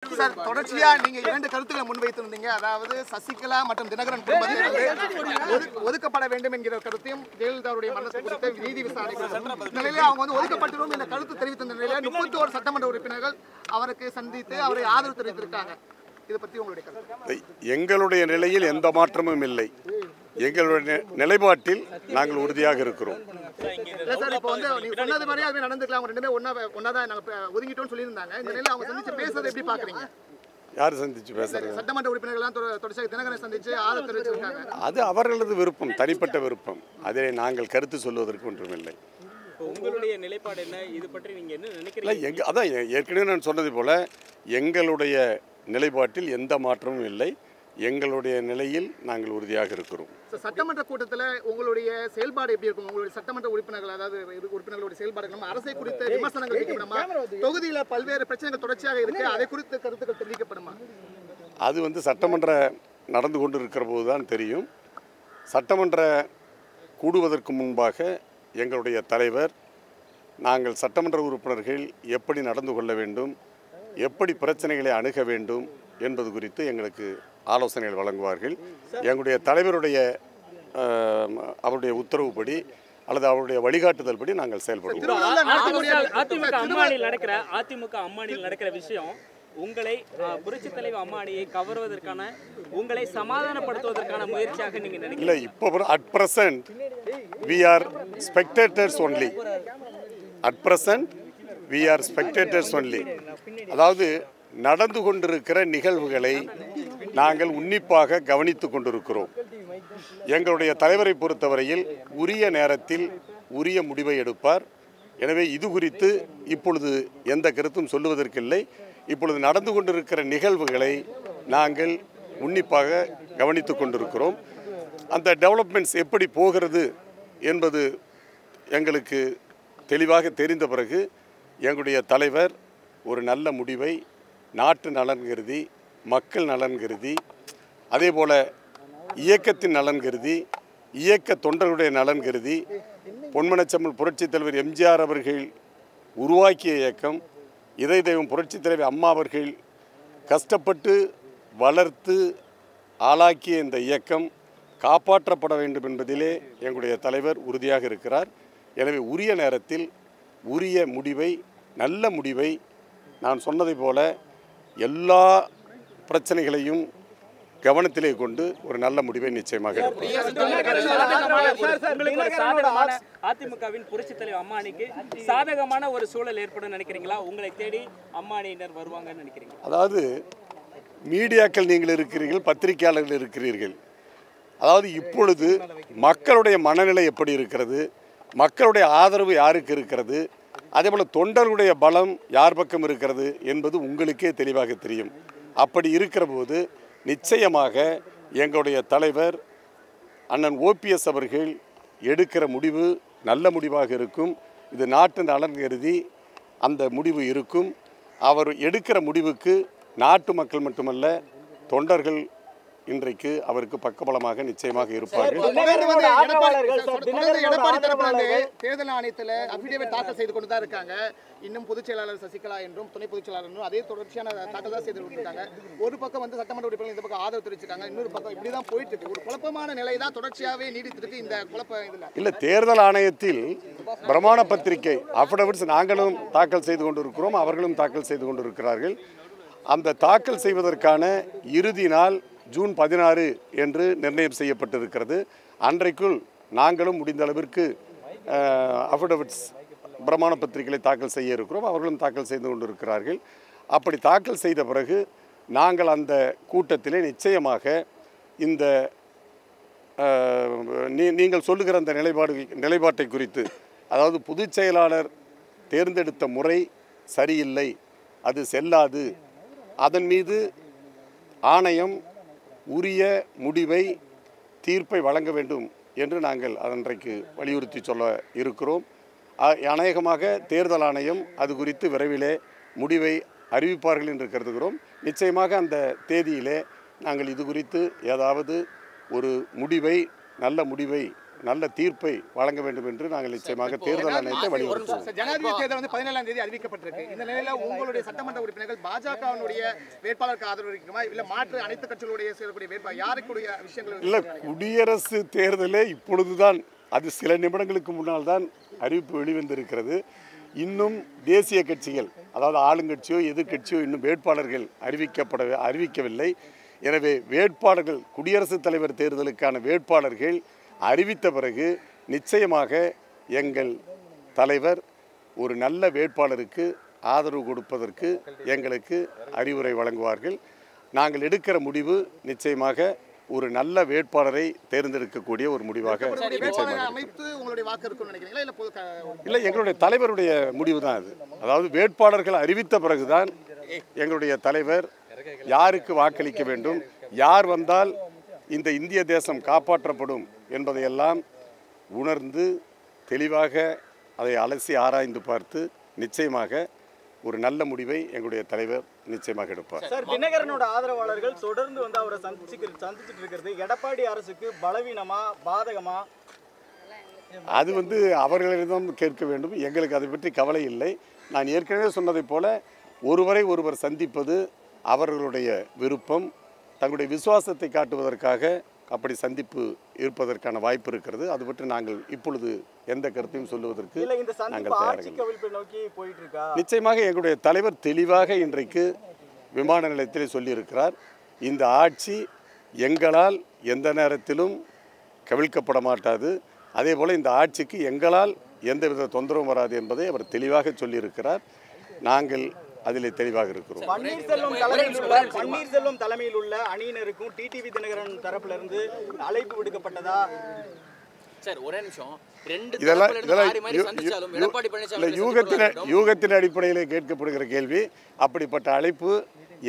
Sir தொடர்ச்சியா நீங்க இரண்டு கருத்துக்களை முன்வைத்திருந்தீங்க. அதாவது சசிகலா மற்றும் தினகரன் குடும்பத்தினருக்கு ஒதுக்கப்பட வேண்டும் என்கிற கருத்தையும் ஜெயலலிதாவுடைய மரணத்தை குறித்த நீதி விசாரணை நிலையில அவங்க ஒதுக்கப்பட்டிரும் என்ற கருத்து தெரிவித்த நிலையில 31 சட்டமன்ற உறுப்பினர்கள் அவருக்கு சந்தித்து அவரை ஆதரவு தெரிவித்திருக்காங்க. இதை பத்தி உங்களுடைய கருத்து? எங்களுடைய நிலையில் எந்த மாற்றமும் இல்லை. எங்களுடைய நிலைப்பாட்டில் நாங்கள் உறுதியாக இருக்கிறோம். சார் இப்போ நீங்க சொன்னது மாதிரியே அது நடந்துக்கலாம். அவங்க ரெண்டுமே ஒன்னாதான் நாங்க ஒதுங்கிட்டோம்னு சொல்லியிருந்தாங்க. இந்த நிலையில அவங்க சந்திச்சு பேசுறதை எப்படி பாக்குறீங்க? யார் சந்திச்சு பேசுறது? சட்டமன்ற உறுப்பினர்கள்லாம் தொடர்ச்சியாக தினகரன் சந்திச்சு ஆதரவு தெரிவிச்சிருக்காங்க. அது அவர்களது விருப்பம், தனிப்பட்ட விருப்பம். அதிலே நாங்கள் கருத்து சொல்வதற்கு ஒன்றுமில்லை. உங்களுடைய நிலைப்பாடு என்ன? இது பற்றி நீங்க என்ன நினைக்கிறீங்க? அதான் ஏற்கனவே நான் சொன்னது போல எங்களுடைய நிலைப்பாட்டில் எந்த மாற்றமும் இல்லை. எங்களுடைய நிலையில் நாங்கள் உறுதியாக இருக்கிறோம். சட்டமன்ற கூட்டத்தில் உங்களுடைய செயல்பாடு எப்படி இருக்கும்? உங்களுடைய சட்டமன்ற உறுப்பினர்கள், அதாவது உறுப்பினர்களுடைய செயல்பாடு அரசை குறித்த விமர்சனங்கள் வைக்கப்படுமா? தொகுதியில் பல்வேறு பிரச்சனைகள் தொடர்ச்சியாக இருக்கு, அதை குறித்து கருத்துக்கள் தெரிவிக்கப்படுமா? அது சட்டமன்ற நடந்து கொண்டு இருக்கிற போது தான் தெரியும். சட்டமன்ற கூடுவதற்கு முன்பாக எங்களுடைய தலைவர் நாங்கள் சட்டமன்ற உறுப்பினர்கள் எப்படி நடந்து கொள்ள வேண்டும், எப்படி பிரச்சனைகளை அணுக வேண்டும் என்பது குறித்து எங்களுக்கு ஆலோசனைகள் வழங்குவார்கள். எங்களுடைய தலைவருடைய அவருடைய உத்தரவுப்படி அல்லது அவருடைய வழிகாட்டுதல் படி நாங்கள் செயல்படுவோம். அதிமுக அம்மானியில் நடக்கிற விஷயம் உங்களை புரட்சித் தலைவர் அம்மானியை கவர்வதற்கான, உங்களை சமாதானப்படுத்துவதற்கான முயற்சியாக நீங்க நினைக்கிறீங்க? இல்லை, இப்போ at present we are spectators only. At present we are spectators only. அதாவது நடந்து கொண்டிருக்கிற நிகழ்வுகளை நாங்கள் உன்னிப்பாக கவனித்து கொண்டிருக்கிறோம். எங்களுடைய தலைவரை பொறுத்தவரையில் உரிய நேரத்தில் உரிய முடிவை எடுப்பார். எனவே இது குறித்து இப்பொழுது எந்த கருத்தும் சொல்லுவதற்கில்லை. இப்பொழுது நடந்து கொண்டிருக்கிற நிகழ்வுகளை நாங்கள் உன்னிப்பாக கவனித்து கொண்டிருக்கிறோம். அந்த டெவலப்மெண்ட்ஸ் எப்படி போகிறது என்பது எங்களுக்கு தெளிவாக தெரிந்த பிறகு எங்களுடைய தலைவர் ஒரு நல்ல முடிவை நாட்டு நலன் கருதி, மக்கள் நலன் கருதி, அதே போல் இயக்கத்தின் நலன் கருதி, இயக்க தொண்டர்களுடைய நலன் கருதி, பொன்மனச்செம்மல் புரட்சித் தலைவர் எம்ஜிஆர் அவர்கள் உருவாக்கிய இயக்கம், இதய தெய்வம் புரட்சித் தலைவர் அம்மா அவர்கள் கஷ்டப்பட்டு வளர்த்து ஆளாக்கிய இந்த இயக்கம் காப்பாற்றப்பட வேண்டும் என்பதிலே எங்களுடைய தலைவர் உறுதியாக இருக்கிறார். எனவே உரிய நேரத்தில் உரிய முடிவை, நல்ல முடிவை, நான் சொன்னதை போல எல்லா பிரச்சனைகளையும் கவனத்திலே கொண்டு ஒரு நல்ல முடிவை நிச்சயமாக அதிமுகவின் புரட்சித் தலைவர் அம்மானிக்கு சாதகமான ஒரு சூழல் ஏற்படும் நினைக்கிறீங்களா? உங்களை தேடி அம்மானியினர் வருவாங்கன்னு நினைக்கிறீங்க? அதாவது மீடியாக்கள் நீங்கள் இருக்கிறீர்கள், பத்திரிகையாளர்கள் இருக்கிறீர்கள். அதாவது இப்பொழுது மக்களுடைய மனநிலை எப்படி இருக்கிறது, மக்களுடைய ஆதரவு யாருக்கு இருக்கிறது, அதேபோல் தொண்டர்களுடைய பலம் யார் பக்கம் இருக்கிறது என்பது உங்களுக்கே தெளிவாக தெரியும். அப்படி இருக்கிற போது நிச்சயமாக எங்களுடைய தலைவர் அண்ணன் OPS அவர்கள் எடுக்கிற முடிவு நல்ல முடிவாக இருக்கும். இது நாட்டு நலன் கருதி அந்த முடிவு இருக்கும். அவர் எடுக்கிற முடிவுக்கு நாட்டு மக்கள் மட்டுமல்ல, தொண்டர்கள் இன்றைக்கு அவருக்கு பக்கபலமாக நிச்சயமாக இருப்பார்கள். தேர்தல் ஆணையத்தில் அபிடேவிட் தாக்கல் செய்து கொண்டு தான் இருக்காங்க. இன்னும் பொதுச் செயலாளர் சசிகலா என்றும் துணை பொதுச் செயலாளர் என்றும் அதே தொடர்ச்சியான தாக்கல் தான் செய்து கொண்டிருக்காங்க. ஒரு பக்கம் சட்டமன்ற உறுப்பினர்கள் இந்த பக்கம் ஆதரவு தெரிவிச்சிருக்காங்க, இன்னொரு பக்கம் இப்படி தான் போயிட்டு இருக்கு. ஒரு குழப்பமான நிலை தான் தொடர்ச்சியாகவே நீடித்திருக்கு இந்த குழப்பம். இல்லை, தேர்தல் ஆணையத்தில் பிரமாண பத்திரிகை அஃபிடவிட்ஸ் நாங்களும் தாக்கல் செய்து கொண்டிருக்கிறோம், அவர்களும் தாக்கல் செய்து கொண்டிருக்கிறார்கள். அந்த தாக்கல் செய்வதற்கான இறுதி நாள் ஜூன் 16 என்று நிர்ணயம் செய்யப்பட்டிருக்கிறது. அன்றைக்குள் நாங்களும் முடிந்த அளவிற்கு அஃபிடவிட்ஸ் பிரமாண பத்திரிகைகளை தாக்கல் செய்ய இருக்கிறோம், அவர்களும் தாக்கல் செய்து கொண்டிருக்கிறார்கள். அப்படி தாக்கல் செய்த பிறகு நாங்கள் அந்த கூட்டத்திலே நிச்சயமாக இந்த நீங்கள் சொல்லுகிற அந்த நிலைப்பாட்டை குறித்து, அதாவது பொதுச் செயலாளர் தேர்ந்தெடுத்த முறை சரியில்லை, அது செல்லாது, அதன் மீது ஆணையம் உரிய முடிவை, தீர்ப்பை வழங்க வேண்டும் என்று நாங்கள் அன்றைக்கு வலியுறுத்தி சொல்ல இருக்கிறோம். அநேகமாக தேர்தல் ஆணையம் அது குறித்து விரைவிலே முடிவை அறிவிப்பார்கள் என்று கருதுகிறோம். நிச்சயமாக அந்த தேதியிலே நாங்கள் இது குறித்து ஏதாவது ஒரு முடிவை, நல்ல முடிவை நல்ல தீர்ப்பை வழங்க வேண்டும் என்று நாங்கள் நிச்சயமாக தேர்தல் ஆணையத்தை வலியுறுத்துவோம். ஜனாதிபதி தேர்தல் வந்து 17ஆம் தேதி அறிவிக்கப்பட்டிருக்கு. இந்த நிலையில உங்களுடைய சட்டமன்ற உறுப்பினர்கள் பாஜகவினுடைய வேட்பாளருக்கு ஆதரவு இருக்குமா இல்ல மாற்று அனைத்து கட்சிகளுடைய செயல்படக்கூடிய வேட்பாளர் யாருக்குடைய விஷயங்கள் இல்லை, குடியரசு தேர்தலே இப்பொழுதுதான், அது சில நிமிடங்களுக்கு முன்னால் தான் அறிவிப்பு வெளிவந்திருக்கிறது. இன்னும் தேசிய கட்சிகள், அதாவது ஆளுங்கட்சியோ எதிர்கட்சியோ இன்னும் வேட்பாளர்கள் அறிவிக்கவில்லை. எனவே வேட்பாளர்கள், குடியரசுத் தலைவர் தேர்தலுக்கான வேட்பாளர்கள் அறிவித்த பிறகு நிச்சயமாக எங்கள் தலைவர் ஒரு நல்ல வேட்பாளருக்கு ஆதரவு கொடுப்பதற்கு எங்களுக்கு அறிவுரை வழங்குவார்கள். நாங்கள் எடுக்கிற முடிவு நிச்சயமாக ஒரு நல்ல வேட்பாளரை தேர்ந்தெடுக்கக்கூடிய ஒரு முடிவாக இல்லை, எங்களுடைய தலைவருடைய முடிவு தான் அது. அதாவது வேட்பாளர்கள் அறிவித்த பிறகுதான் எங்களுடைய தலைவர் யாருக்கு வாக்களிக்க வேண்டும், யார் வந்தால் இந்த இந்திய தேசம் காப்பாற்றப்படும் என்பதையெல்லாம் உணர்ந்து தெளிவாக அதை அலசி ஆராய்ந்து பார்த்து நிச்சயமாக ஒரு நல்ல முடிவை எங்களுடைய தலைவர் நிச்சயமாக எடுப்பார். சார், தினகரனோட ஆதரவாளர்கள் தொடர்ந்து வந்து அவரை சந்திச்சுட்டு இருக்கிறது எடப்பாடி அரசுக்கு பலவீனமா பாதகமா? அது வந்து அவர்களிடம் கேட்க வேண்டும். எங்களுக்கு அதை பற்றி கவலை இல்லை. நான் ஏற்கனவே சொன்னதைப் போல ஒருவரை ஒருவர் சந்திப்பது அவர்களுடைய விருப்பம். தங்களுடைய விசுவாசத்தை காட்டுவதற்காக அப்படி சந்திப்பு இருப்பதற்கான வாய்ப்பு இருக்கிறது. அது பற்றி நாங்கள் இப்பொழுது எந்த கருத்தையும் சொல்லுவதற்கு நாங்கள் தயாராக. நிச்சயமாக எங்களுடைய தலைவர் தெளிவாக இன்றைக்கு விமான நிலையத்தில் சொல்லியிருக்கிறார், இந்த ஆட்சி எங்களால் எந்த நேரத்திலும் கவிழ்க்கப்பட மாட்டாது, அதே போல் இந்த ஆட்சிக்கு எங்களால் எந்தவித தொந்தரவும் வராது என்பதை அவர் தெளிவாக சொல்லியிருக்கிறார். நாங்கள் அதில் தெளிவாக இருக்கிறோம். பன்னீர்செல்வம் தலைமையில் உள்ள அணியினருக்கும் டிடிவி தினகரன் தரப்புல இருந்து அழைப்பு விடுக்கப்பட்டதா? சார், ஒரே நிமிஷம். யூகத்தின் அடிப்படையிலே கேட்கப்படுகிற கேள்வி. அப்படிப்பட்ட அழைப்பு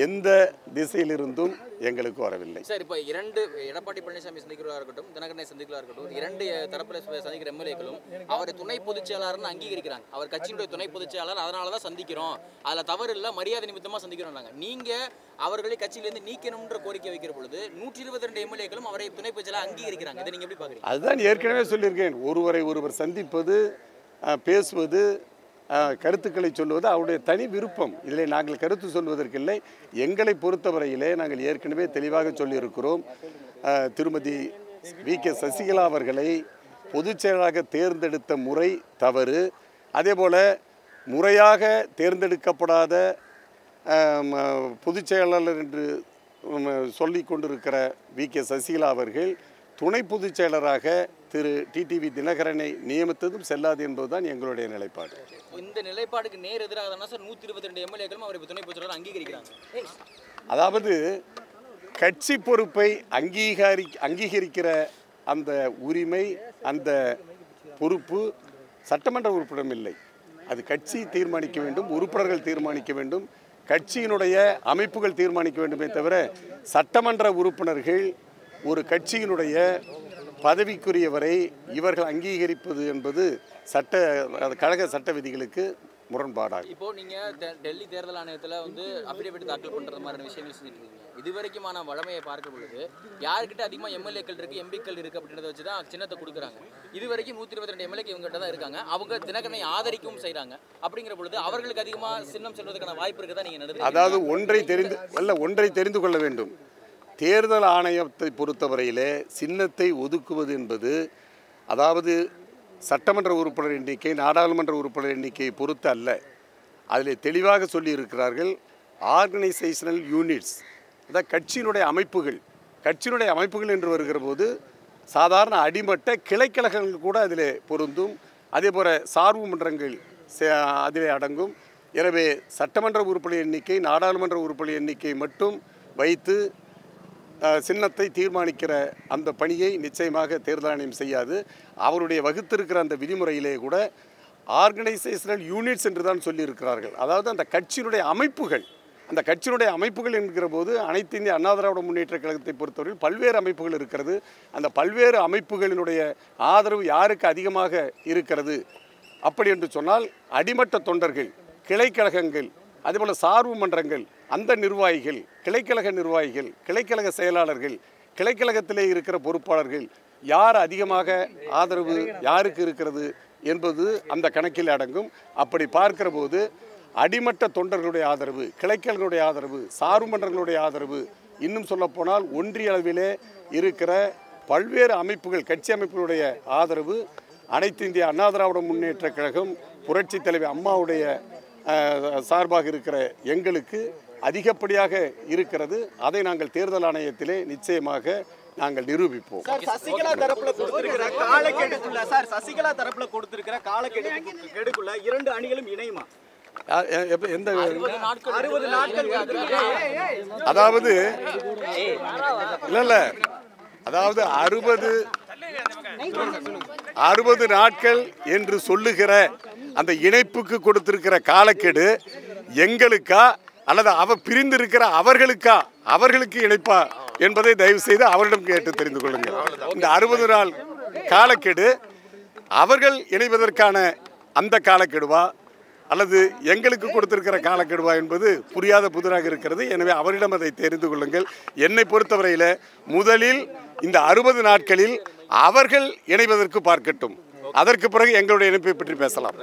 எந்த திசையிலிருந்தும் எங்களுக்கு வரவில்லை. சார், இப்போ இரண்டு எடப்பாடி பழனிசாமி சந்திக்கிறதா இருக்கட்டும், தினகரனை சந்திக்கிறதா இருக்கட்டும், இரண்டு தரப்பில் சந்திக்கிற எம்எல்ஏக்களும் அவரை துணை பொதுச் செயலாளர்னு அங்கீகரிக்கிறாங்க. அவர் கட்சியினுடைய துணை பொதுச் செயலாளர், அதனால தான் சந்திக்கிறோம், அதில் தவறு இல்லை, மரியாதை நிமித்தமாக சந்திக்கிறோம். நீங்கள் அவர்களை கட்சியிலேருந்து நீக்கணும்ன்ற கோரிக்கை வைக்கிற பொழுது 122 எம்எல்ஏக்களும் அவரை துணை பொதுச் செயலாளர் அங்கீகரிக்கிறாங்க. இதை நீங்கள் எப்படி பார்க்குறீங்க? அதுதான் ஏற்கனவே சொல்லியிருக்கேன். ஒருவரை ஒருவர் சந்திப்பது, பேசுவது, கருத்துக்களை சொல்வது அவருடைய தனி விருப்பம். இதில் நாங்கள் கருத்து சொல்வதற்கில்லை. எங்களை பொறுத்தவரையிலே நாங்கள் ஏற்கனவே தெளிவாக சொல்லியிருக்கிறோம். திருமதி வி.கே. சசிகலா அவர்களை பொதுச் செயலாளராக தேர்ந்தெடுத்த முறை தவறு. அதே போல் முறையாக தேர்ந்தெடுக்கப்படாத பொதுச் செயலாளர் என்று சொல்லி கொண்டிருக்கிற வி.கே. சசிகலா அவர்கள் துணை பொதுச் செயலராக திரு டிடிவி தினகரனை நியமித்ததும் செல்லாது என்பதுதான் எங்களுடைய நிலைப்பாடு. இந்த நிலைப்பாடுக்கு நேர் எதிராக தான் சார் 122 எம்எல்ஏக்களும் அவரை துணை பொதுச் செயலாளர் அங்கீகரிக்கிறாங்க. அதாவது கட்சி பொறுப்பை அங்கீகரிக்கிற அந்த உரிமை, அந்த பொறுப்பு சட்டமன்ற உறுப்பினரும் இல்லை. அது கட்சி தீர்மானிக்க வேண்டும், உறுப்பினர்கள் தீர்மானிக்க வேண்டும், கட்சியினுடைய அமைப்புகள் தீர்மானிக்க வேண்டுமே தவிர சட்டமன்ற உறுப்பினர்கள் ஒரு கட்சியினுடைய பதவிக்குரியவரை இவர்கள் அங்கீகரிப்பது என்பது கழக சட்ட விதிகளுக்கு முரண்பாடாகும். இப்போ நீங்க டெல்லி தேர்தல் ஆணையத்தில் வந்து அபிடேவிட் தாக்கல் பண்றது மாதிரி விஷயங்கள் செஞ்சுட்டு இருக்கீங்க. இதுவரைக்குமான வழமையை பார்க்கும் பொழுது யாருக்கிட்ட அதிகமாக எம்எல்ஏக்கள் இருக்கு, எம்பிக்கள் இருக்கு அப்படின்றத வச்சு தான் சின்னத்தை கொடுக்குறாங்க. இதுவரைக்கும் 122 எம்எல்ஏக்கு இவங்ககிட்ட தான் இருக்காங்க. அவங்க தினகரனை ஆதரிக்கவும் செய்கிறாங்க. அப்படிங்கிற பொழுது அவர்களுக்கு அதிகமாக சின்னம் செல்வதற்கான வாய்ப்பு இருக்குதா நீங்க நினைக்கிறீங்க? அதாவது ஒன்றை தெரிந்து கொள்ள வேண்டும். தேர்தல் ஆணையத்தை பொறுத்தவரையிலே சின்னத்தை ஒதுக்குவது என்பது, அதாவது சட்டமன்ற உறுப்பினர் எண்ணிக்கை, நாடாளுமன்ற உறுப்பினர் எண்ணிக்கையை பொறுத்து அல்ல. அதில் தெளிவாக சொல்லியிருக்கிறார்கள், ஆர்கனைசேஷனல் யூனிட்ஸ், அதாவது கட்சியினுடைய அமைப்புகள் என்று வருகிற போது சாதாரண அடிமட்ட கிளைக்கழகங்கள் கூட அதில் பொருந்தும். அதே போல் சார்பு மன்றங்கள் அதிலே அடங்கும். எனவே சட்டமன்ற உறுப்பினர் எண்ணிக்கை, நாடாளுமன்ற உறுப்பினர் எண்ணிக்கை மட்டும் வைத்து சின்னத்தை தீர்மானிக்கிற அந்த பணியை நிச்சயமாக தேர்தல் ஆணையம் செய்யாது. அவருடைய வகுத்திருக்கிற அந்த விதிமுறையிலே கூட ஆர்கனைசேஷனல் யூனிட்ஸ் என்று தான் சொல்லியிருக்கிறார்கள். அதாவது அந்த கட்சியினுடைய அமைப்புகள் என்கிற போது அனைத்து இந்திய அண்ணா திராவிட முன்னேற்ற கழகத்தை பொறுத்தவரையில் பல்வேறு அமைப்புகள் இருக்கிறது. அந்த பல்வேறு அமைப்புகளினுடைய ஆதரவு யாருக்கு அதிகமாக இருக்கிறது அப்படி என்று சொன்னால் அடிமட்ட தொண்டர்கள், கிளைக்கழகங்கள், அதேபோல் சார்பு மன்றங்கள், அந்த நிர்வாகிகள், கிளைக்கழக செயலாளர்கள், கிளைக்கழகத்திலே இருக்கிற பொறுப்பாளர்கள், யார் அதிகமாக ஆதரவு யாருக்கு இருக்கிறது என்பது அந்த கணக்கில் அடங்கும். அப்படி பார்க்கிற போது அடிமட்ட தொண்டர்களுடைய ஆதரவு, கிளைக்கல்களுடைய ஆதரவு, சார்புமன்றங்களுடைய ஆதரவு, இன்னும் சொல்லப்போனால் ஒன்றிய அளவிலே இருக்கிற பல்வேறு அமைப்புகள், கட்சி அமைப்புகளுடைய ஆதரவு, அனைத்து இந்திய அண்ணா திராவிட முன்னேற்ற கழகம், புரட்சி தலைவி அம்மாவுடைய சார்பாக இருக்கிற எங்களுக்கு அதிகப்படியாக இருக்கிறது. அதை நாங்கள் தேர்தல் ஆணையத்திலே நிச்சயமாக நாங்கள் நிரூபிப்போம். சசிகலா தரப்புல கொடுத்திருக்கிற காலக்கெடுக்குள்ள இரண்டு அணிகளும் இணையுமா? எந்த 60 நாட்கள் அதாவது இல்ல அதாவது 60 நாட்கள் என்று சொல்லுகிற அந்த இணைப்புக்கு கொடுத்திருக்கிற காலக்கெடு எங்களுக்கா அல்லது பிரிந்திருக்கிற அவர்களுக்கு இணைப்பா என்பதை தயவு செய்து அவரிடம் கேட்டு தெரிந்து கொள்ளுங்கள். இந்த 60 நாள் காலக்கெடு அவர்கள் இணைவதற்கான அந்த காலக்கெடுவா அல்லது எங்களுக்கு கொடுத்திருக்கிற காலக்கெடுவா என்பது புரியாத புதிராக இருக்கிறது. எனவே அவரிடம் அதை தெரிந்து கொள்ளுங்கள். என்னை பொறுத்தவரையில் முதலில் இந்த 60 நாட்களில் அவர்கள் இணைவதற்கு பார்க்கட்டும், அதற்கு பிறகு எங்களுடைய இணைப்பை பற்றி பேசலாம்.